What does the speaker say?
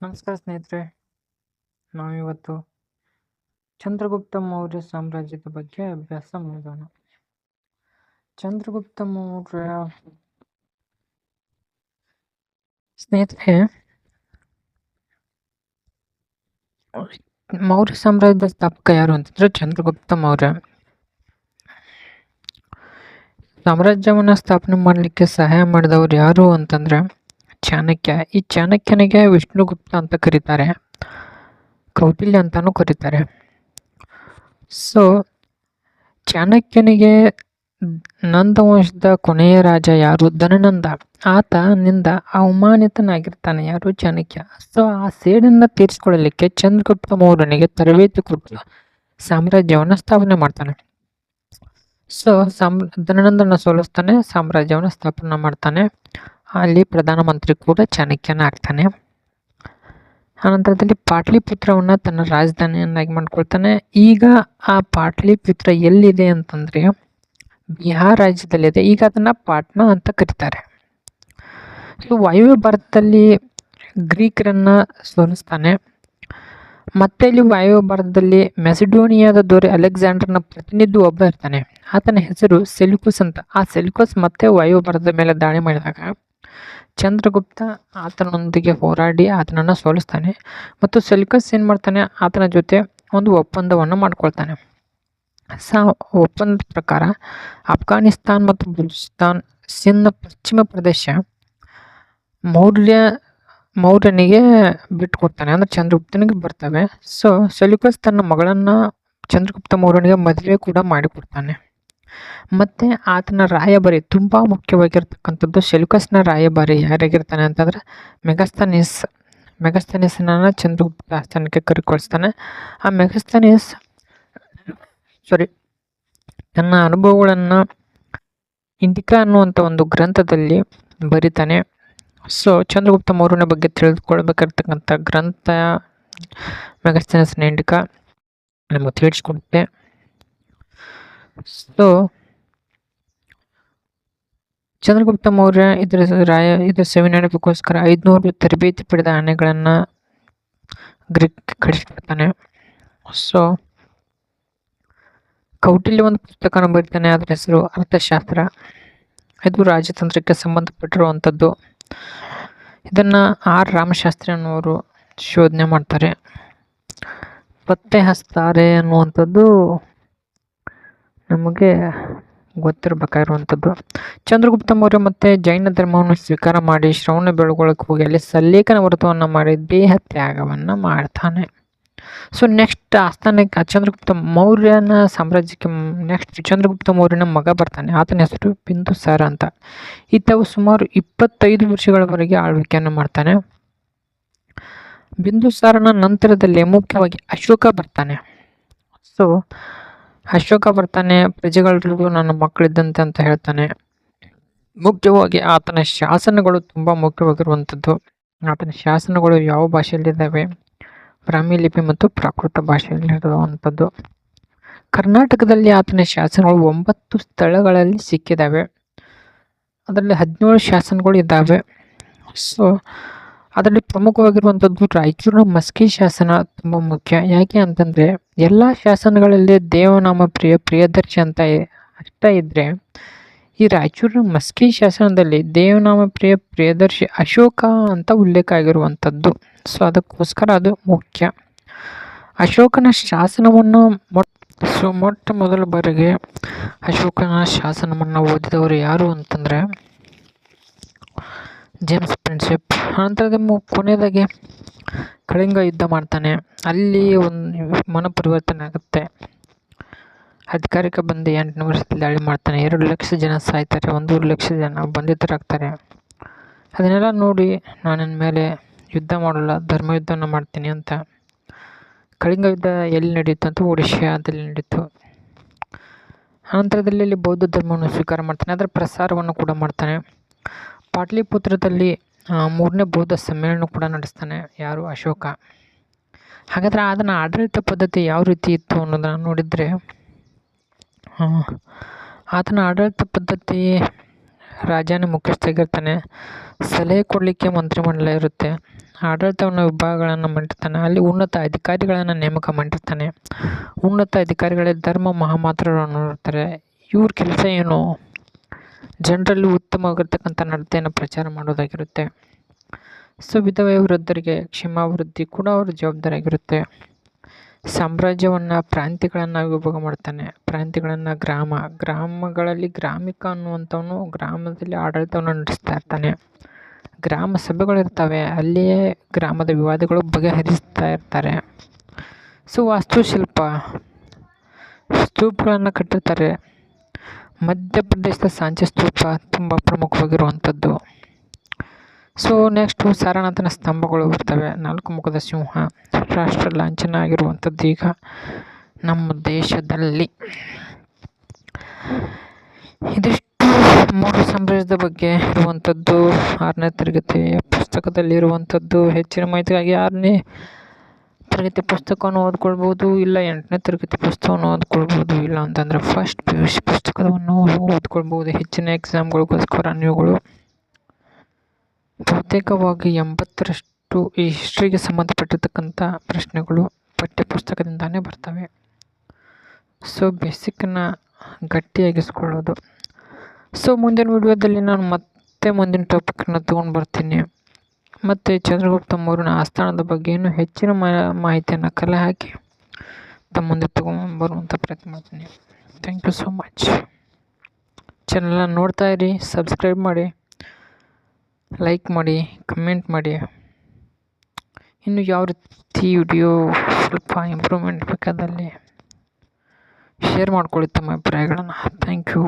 ನಮಸ್ಕಾರ ಸ್ನೇಹಿತರೆ. ನಾವಿವತ್ತು ಚಂದ್ರಗುಪ್ತ ಮೌರ್ಯ ಸಾಮ್ರಾಜ್ಯದ ಬಗ್ಗೆ ಅಭ್ಯಾಸ ಮಾಡೋಣ. ಚಂದ್ರಗುಪ್ತ ಸ್ನೇಹಿತರೆ, ಮೌರ್ಯ ಸಾಮ್ರಾಜ್ಯದ ಸ್ಥಾಪಕ ಯಾರು ಅಂತಂದ್ರೆ ಚಂದ್ರಗುಪ್ತ ಮೌರ್ಯ. ಸಾಮ್ರಾಜ್ಯವನ್ನ ಸ್ಥಾಪನೆ ಮಾಡಲಿಕ್ಕೆ ಸಹಾಯ ಮಾಡಿದವರು ಯಾರು ಅಂತಂದ್ರೆ ಚಾಣಕ್ಯ. ಈ ಚಾಣಕ್ಯನಿಗೆ ವಿಷ್ಣುಗುಪ್ತ ಅಂತ ಕರೀತಾರೆ, ಕೌಟಿಲ್ಯ ಅಂತಾನು ಕರೀತಾರೆ. ಸೊ ಚಾಣಕ್ಯನಿಗೆ ನಂದ ವಂಶದ ಕೊನೆಯ ರಾಜ ಯಾರು? ಧನನಂದ. ಆತನಿಂದ ಅವಮಾನಿತನಾಗಿರ್ತಾನೆ ಯಾರು? ಚಾಣಕ್ಯ. ಸೊ ಆ ಸೇಡನ್ನ ತೀರಿಸಿಕೊಳ್ಳಲಿಕ್ಕೆ ಚಂದ್ರಗುಪ್ತ ಮೌರ್ಯನಿಗೆ ತರಬೇತಿ ಕೊಟ್ಟು ಸಾಮ್ರಾಜ್ಯವನ್ನ ಸ್ಥಾಪನೆ ಮಾಡ್ತಾನೆ. ಸೊ ಧನನಂದನ ಸೋಲಿಸ್ತಾನೆ, ಸಾಮ್ರಾಜ್ಯವನ್ನು ಸ್ಥಾಪನೆ ಮಾಡ್ತಾನೆ. ಅಲ್ಲಿ ಪ್ರಧಾನಮಂತ್ರಿ ಕೂಡ ಚಾಣಕ್ಯನ ಆಗ್ತಾನೆ. ಅನಂತರದಲ್ಲಿ ಪಾಟ್ಲಿಪುತ್ರವನ್ನ ತನ್ನ ರಾಜಧಾನಿಯನ್ನಾಗಿ ಮಾಡ್ಕೊಳ್ತಾನೆ. ಈಗ ಆ ಪಾಟ್ಲಿಪುತ್ರ ಎಲ್ಲಿದೆ ಅಂತಂದ್ರೆ ಬಿಹಾರ್ ರಾಜ್ಯದಲ್ಲಿದೆ. ಈಗ ಅದನ್ನ ಪಾಟ್ನಾ ಅಂತ ಕರೀತಾರೆ. ಸೊ ವಾಯುವ್ಯ ಭಾರತದಲ್ಲಿ ಗ್ರೀಕರನ್ನ ಸೋಲಿಸ್ತಾನೆ. ಮತ್ತೆ ಇಲ್ಲಿ ವಾಯುವ್ಯ ಭಾರತದಲ್ಲಿ ಮೆಸಿಡೋನಿಯಾದ ದೊರೆ ಅಲೆಕ್ಸಾಂಡರ್ನ ಪ್ರತಿನಿಧಿ ಒಬ್ಬ ಇರ್ತಾನೆ. ಆತನ ಹೆಸರು ಸೆಲ್ಯೂಕಸ್ ಅಂತ. ಆ ಸೆಲ್ಯೂಕಸ್ ಮತ್ತೆ ವಾಯುವ್ಯ ಭಾರತದ ಮೇಲೆ ದಾಳಿ ಮಾಡಿದಾಗ ಚಂದ್ರಗುಪ್ತ ಆತನೊಂದಿಗೆ ಹೋರಾಡಿ ಆತನನ್ನು ಸೋಲಿಸ್ತಾನೆ. ಮತ್ತು ಸೆಲ್ಯೂಕಸ್ ಏನು ಮಾಡ್ತಾನೆ, ಆತನ ಜೊತೆ ಒಂದು ಒಪ್ಪಂದವನ್ನು ಮಾಡ್ಕೊಳ್ತಾನೆ. ಒಪ್ಪಂದದ ಪ್ರಕಾರ ಅಫ್ಘಾನಿಸ್ತಾನ್ ಮತ್ತು ಬಲೂಚಿಸ್ತಾನ್, ಸಿಂಧ್ ಪಶ್ಚಿಮ ಪ್ರದೇಶ ಮೌರ್ಯನಿಗೆ ಬಿಟ್ಟುಕೊಡ್ತಾನೆ, ಅಂದ್ರೆ ಚಂದ್ರಗುಪ್ತನಿಗೆ ಬರ್ತವೆ. ಸೊ ಸೆಲ್ಯೂಕಸ್ ತನ್ನ ಮಗಳನ್ನ ಚಂದ್ರಗುಪ್ತ ಮೌರ್ಯನಿಗೆ ಮದುವೆ ಕೂಡ ಮಾಡಿಕೊಡ್ತಾನೆ. ಮತ್ತೆ ಆತನ ರಾಯಭಾರಿ ತುಂಬಾ ಮುಖ್ಯವಾಗಿರ್ತಕ್ಕಂಥದ್ದು. ಸೆಲ್ಯೂಕಸ್ನ ರಾಯಭಾರಿ ಯಾರಾಗಿರ್ತಾನೆ ಅಂತಂದ್ರೆ ಮೆಗಸ್ತನೀಸನ ಚಂದ್ರಗುಪ್ತ ಆಸ್ಥಾನಕ್ಕೆ ಕರೆಕೊಳಿಸ್ತಾನೆ. ಆ ಮೆಗಸ್ತನೀಸ್ ತನ್ನ ಅನುಭವಗಳನ್ನ ಇಂಡಿಕಾ ಅನ್ನುವಂಥ ಒಂದು ಗ್ರಂಥದಲ್ಲಿ ಬರಿತಾನೆ. ಸೊ ಚಂದ್ರಗುಪ್ತ ಮೌರ್ಯನ ಬಗ್ಗೆ ತಿಳಿದುಕೊಳ್ಬೇಕಿರ್ತಕ್ಕಂಥ ಗ್ರಂಥ ಮೆಗಸ್ತನೀಸ್ನ ಇಂಡಿಕಾ ನಮಗೆ ತಿಳಿಸ್ಕೊಡುತ್ತೆ. ಸೊ ಚಂದ್ರಗುಪ್ತ ಮೌರ್ಯ ಇದರ ಸವಿನೆನಪಿಗೋಸ್ಕರ 500 ತರಬೇತಿ ಪಡೆದ ಆನೆಗಳನ್ನ ಗ್ರೀಕ್ ಕಳಿಸ್ಬಿಡ್ತಾನೆ. ಸೊ ಕೌಟಿಲ್ಯ ಒಂದು ಪುಸ್ತಕನ ಬರೀತಾನೆ, ಅದರ ಹೆಸರು ಅರ್ಥಶಾಸ್ತ್ರ. ಇದು ರಾಜತಂತ್ರಕ್ಕೆ ಸಂಬಂಧಪಟ್ಟಿರುವಂಥದ್ದು. ಇದನ್ನ ಆರ್ ರಾಮಶಾಸ್ತ್ರಿ ಅನ್ನೋರು ಶೋಧನೆ ಮಾಡ್ತಾರೆ, ಪತ್ತೆ ಹಚ್ತಾರೆ ಅನ್ನುವಂಥದ್ದು ನಮಗೆ ಗೊತ್ತಿರಬೇಕಾಗಿರುವಂಥದ್ದು. ಚಂದ್ರಗುಪ್ತ ಮೌರ್ಯ ಮತ್ತೆ ಜೈನ ಧರ್ಮವನ್ನು ಸ್ವೀಕಾರ ಮಾಡಿ ಶ್ರವಣ ಬೆಳಗೊಳಕ್ಕೆ ಹೋಗಿ ಅಲ್ಲಿ ಸಲ್ಲೇಖನ ವ್ರತವನ್ನು ಮಾಡಿ ದೇಹ ತ್ಯಾಗವನ್ನು ಮಾಡ್ತಾನೆ. ಸೊ ನೆಕ್ಸ್ಟ್ ಆಸ್ಥಾನಕ್ಕೆ ಚಂದ್ರಗುಪ್ತ ಮೌರ್ಯನ ಸಾಮ್ರಾಜ್ಯಕ್ಕೆ ನೆಕ್ಸ್ಟ್ ಚಂದ್ರಗುಪ್ತ ಮೌರ್ಯನ ಮಗ ಬರ್ತಾನೆ. ಆತನ ಹೆಸರು ಬಿಂದುಸಾರ ಅಂತ. ಈತವು ಸುಮಾರು 25 ವರ್ಷಗಳವರೆಗೆ ಆಳ್ವಿಕೆಯನ್ನು ಮಾಡ್ತಾನೆ. ಬಿಂದುಸಾರನ ನಂತರದಲ್ಲಿ ಮುಖ್ಯವಾಗಿ ಅಶೋಕ ಬರ್ತಾನೆ. ಸೊ ಅಶೋಕ ಬರ್ತಾನೆ, ಪ್ರಜೆಗಳಿಗೂ ನನ್ನ ಮಕ್ಕಳಿದ್ದಂತೆ ಅಂತ ಹೇಳ್ತಾನೆ. ಮುಖ್ಯವಾಗಿ ಆತನ ಶಾಸನಗಳು ತುಂಬ ಮುಖ್ಯವಾಗಿರುವಂಥದ್ದು. ಆತನ ಶಾಸನಗಳು ಯಾವ ಭಾಷೆಯಲ್ಲಿದ್ದಾವೆ? ಬ್ರಾಹ್ಮಿ ಲಿಪಿ ಮತ್ತು ಪ್ರಾಕೃತ ಭಾಷೆಯಲ್ಲಿರುವಂಥದ್ದು. ಕರ್ನಾಟಕದಲ್ಲಿ ಆತನ ಶಾಸನಗಳು 9 ಸ್ಥಳಗಳಲ್ಲಿ ಸಿಕ್ಕಿದ್ದಾವೆ. ಅದರಲ್ಲಿ 17 ಶಾಸನಗಳು ಇದ್ದಾವೆ. ಸೊ ಅದರಲ್ಲಿ ಪ್ರಮುಖವಾಗಿರುವಂಥದ್ದು ರಾಯಚೂರಿನ ಮಸ್ಕಿ ಶಾಸನ ತುಂಬ ಮುಖ್ಯ. ಯಾಕೆ ಅಂತಂದರೆ ಎಲ್ಲ ಶಾಸನಗಳಲ್ಲಿ ದೇವನಾಮ ಪ್ರಿಯದರ್ಶಿ ಅಂತ ಅಷ್ಟೇ ಇದ್ದರೆ ಈ ರಾಯಚೂರಿನ ಮಸ್ಕಿ ಶಾಸನದಲ್ಲಿ ದೇವನಾಮ ಪ್ರಿಯದರ್ಶಿ ಅಶೋಕ ಅಂತ ಉಲ್ಲೇಖ ಆಗಿರುವಂಥದ್ದು. ಸೊ ಅದಕ್ಕೋಸ್ಕರ ಅದು ಮುಖ್ಯ. ಅಶೋಕನ ಶಾಸನವನ್ನು ಮೊಟ್ಟ ಮೊದಲ ಬಾರಿಗೆ ಅಶೋಕನ ಶಾಸನವನ್ನು ಓದಿದವರು ಯಾರು ಅಂತಂದರೆ ಜೇಮ್ಸ್ ಪ್ರಿನ್ಸೆಪ್. ಅನಂತರದ ಕೊನೆಯದಾಗಿ ಕಳಿಂಗ ಯುದ್ಧ ಮಾಡ್ತಾನೆ. ಅಲ್ಲಿ ಒಂದು ಮನ ಪರಿವರ್ತನೆ ಆಗುತ್ತೆ. ಅಧಿಕಾರಕ್ಕೆ ಬಂದು 8ನೇ ವರ್ಷದಲ್ಲಿ ದಾಳಿ ಮಾಡ್ತಾನೆ. 2 ಲಕ್ಷ ಜನ ಸಾಯ್ತಾರೆ, 1 ಲಕ್ಷ ಜನ ಬಂಧಿತರಾಗ್ತಾರೆ. ಅದನ್ನೆಲ್ಲ ನೋಡಿ ನಾನು ನನ್ನ ಮೇಲೆ ಯುದ್ಧ ಮಾಡಲ್ಲ, ಧರ್ಮ ಯುದ್ಧನ ಮಾಡ್ತೀನಿ ಅಂತ. ಕಳಿಂಗ ಯುದ್ಧ ಎಲ್ಲಿ ನಡೀತು ಅಂತ ಒಡಿಶಾದಲ್ಲಿ ನಡೀತು. ಅನಂತರದಲ್ಲಿ ಇಲ್ಲಿ ಬೌದ್ಧ ಧರ್ಮವನ್ನು ಸ್ವೀಕಾರ ಮಾಡ್ತಾನೆ, ಅದರ ಪ್ರಸಾರವನ್ನು ಕೂಡ ಮಾಡ್ತಾನೆ. ಪಾಟ್ಲಿಪುತ್ರದಲ್ಲಿ 3ನೇ ಬೌದ್ಧ ಸಮ್ಮೇಳನ ಕೂಡ ನಡೆಸ್ತಾನೆ ಯಾರು? ಅಶೋಕ. ಹಾಗಾದರೆ ಅದನ್ನ ಆಡಳಿತ ಪದ್ಧತಿ ಯಾವ ರೀತಿ ಇತ್ತು ಅನ್ನೋದನ್ನು ನೋಡಿದರೆ ಆತನ ಆಡಳಿತ ಪದ್ಧತಿ ರಾಜನೇ ಮುಖ್ಯಸ್ಥಾಗಿರ್ತಾನೆ. ಸಲಹೆ ಕೊಡಲಿಕ್ಕೆ ಮಂತ್ರಿಮಂಡಲ ಇರುತ್ತೆ. ಆಡಳಿತವನ್ನು ವಿಭಾಗಗಳನ್ನು ಮಾಡಿರ್ತಾನೆ. ಅಲ್ಲಿ ಉನ್ನತ ಅಧಿಕಾರಿಗಳನ್ನು ನೇಮಕ ಮಾಡಿರ್ತಾನೆ. ಉನ್ನತ ಅಧಿಕಾರಿಗಳೇ ಧರ್ಮ ಮಹಾಮಾತ್ರರನ್ನು ಇರ್ತಾರೆ. ಇವ್ರ ಕೆಲಸ ಏನು? ಜನರಲ್ಲಿ ಉತ್ತಮವಾಗಿರ್ತಕ್ಕಂಥ ನಡತೆಯನ್ನು ಪ್ರಚಾರ ಮಾಡೋದಾಗಿರುತ್ತೆ. ಸೊ ವಿಧವೆ ವೃದ್ಧರಿಗೆ ಕ್ಷೇಮಾಭಿವೃದ್ಧಿ ಕೂಡ ಅವ್ರ ಜವಾಬ್ದಾರಿಯಾಗಿರುತ್ತೆ. ಸಾಮ್ರಾಜ್ಯವನ್ನು ಪ್ರಾಂತ್ಯಗಳನ್ನು ವಿಭಾಗ ಮಾಡ್ತಾನೆ. ಪ್ರಾಂತ್ಯಗಳನ್ನು ಗ್ರಾಮಗಳಲ್ಲಿ ಗ್ರಾಮಿಕ ಅನ್ನುವಂಥವನು ಗ್ರಾಮದಲ್ಲಿ ಆಡಳಿತವನ್ನು ನಡೆಸ್ತಾ ಇರ್ತಾನೆ. ಗ್ರಾಮ ಸಭೆಗಳಿರ್ತವೆ, ಅಲ್ಲಿಯೇ ಗ್ರಾಮದ ವಿವಾದಗಳು ಬಗೆಹರಿಸ್ತಾ ಇರ್ತಾರೆ. ಸೊ ವಾಸ್ತುಶಿಲ್ಪ ಸ್ತೂಪಗಳನ್ನು ಕಟ್ಟಿರ್ತಾರೆ. ಮಧ್ಯಪ್ರದೇಶದ ಸಾಂಚಿ ಸ್ತೂಪ ತುಂಬ ಪ್ರಮುಖವಾಗಿರುವಂಥದ್ದು. ಸೊ ನೆಕ್ಸ್ಟು ಸಾರನಾಥನ ಸ್ತಂಭಗಳು ಬರ್ತವೆ. 4 ಮುಖದ ಸಿಂಹ ರಾಷ್ಟ್ರ ಲಾಂಛನ ಆಗಿರುವಂಥದ್ದು ಈಗ ನಮ್ಮ ದೇಶದಲ್ಲಿ. ಇದಿಷ್ಟು 3 ಸಾಮ್ರಾಜ್ಯದ ಬಗ್ಗೆ ಇರುವಂಥದ್ದು 6ನೇ ತರಗತಿಯ ಪುಸ್ತಕದಲ್ಲಿರುವಂಥದ್ದು. ಹೆಚ್ಚಿನ ಮಾಹಿತಿಗಾಗಿ 6ನೇ ತರಗತಿ ಪುಸ್ತಕವನ್ನು ಓದ್ಕೊಳ್ಬೋದು, ಇಲ್ಲ 8ನೇ ತರಗತಿ ಪುಸ್ತಕವನ್ನು ಓದ್ಕೊಳ್ಬೋದು, ಇಲ್ಲ ಅಂತಂದರೆ ಫಸ್ಟ್ PUC ಪುಸ್ತಕವನ್ನು ಓದ್ಕೊಳ್ಬೋದು. ಹೆಚ್ಚಿನ ಎಕ್ಸಾಮ್ಗಳಿಗೋಸ್ಕರ ನೀವುಗಳು ಬಹುತೇಕವಾಗಿ 80ರಷ್ಟು ಈ ಹಿಸ್ಟ್ರಿಗೆ ಸಂಬಂಧಪಟ್ಟಿರ್ತಕ್ಕಂಥ ಪ್ರಶ್ನೆಗಳು ಪಠ್ಯಪುಸ್ತಕದಿಂದಾನೇ ಬರ್ತವೆ. ಸೊ ಬೇಸಿಕ್ಕನ್ನು ಗಟ್ಟಿಯಾಗಿಸ್ಕೊಳ್ಳೋದು. ಸೊ ಮುಂದಿನ ವಿಡಿಯೋದಲ್ಲಿ ನಾನು ಮತ್ತೆ ಮುಂದಿನ ಟಾಪಿಕನ್ನು ತೊಗೊಂಡು ಬರ್ತೀನಿ. ಮತ್ತು ಚಂದ್ರಗುಪ್ತ ಮೌರ್ಯನ ಆಸ್ಥಾನದ ಬಗ್ಗೆ ಇನ್ನೂ ಹೆಚ್ಚಿನ ಮಾಹಿತಿಯನ್ನು ಕಲೆ ಹಾಕಿ ತಮ್ಮ ಮುಂದೆ ತೊಗೊಂಡ್ಬರುವಂಥ ಪ್ರಯತ್ನ ಮಾಡ್ತೀನಿ. Thank you so much. ಚಾನಲನ್ನು ನೋಡ್ತಾ ಇರಿ, ಸಬ್ಸ್ಕ್ರೈಬ್ ಮಾಡಿ, ಲೈಕ್ ಮಾಡಿ, ಕಮೆಂಟ್ ಮಾಡಿ. ಇನ್ನು ಯಾವ ರೀತಿ ವಿಡಿಯೋ ಸ್ವಲ್ಪ ಇಂಪ್ರೂವ್ಮೆಂಟ್ ಬೇಕಾದಲ್ಲಿ ಶೇರ್ ಮಾಡ್ಕೊಳ್ಳಿ ತಮ್ಮ ಅಭಿಪ್ರಾಯಗಳನ್ನು. Thank you.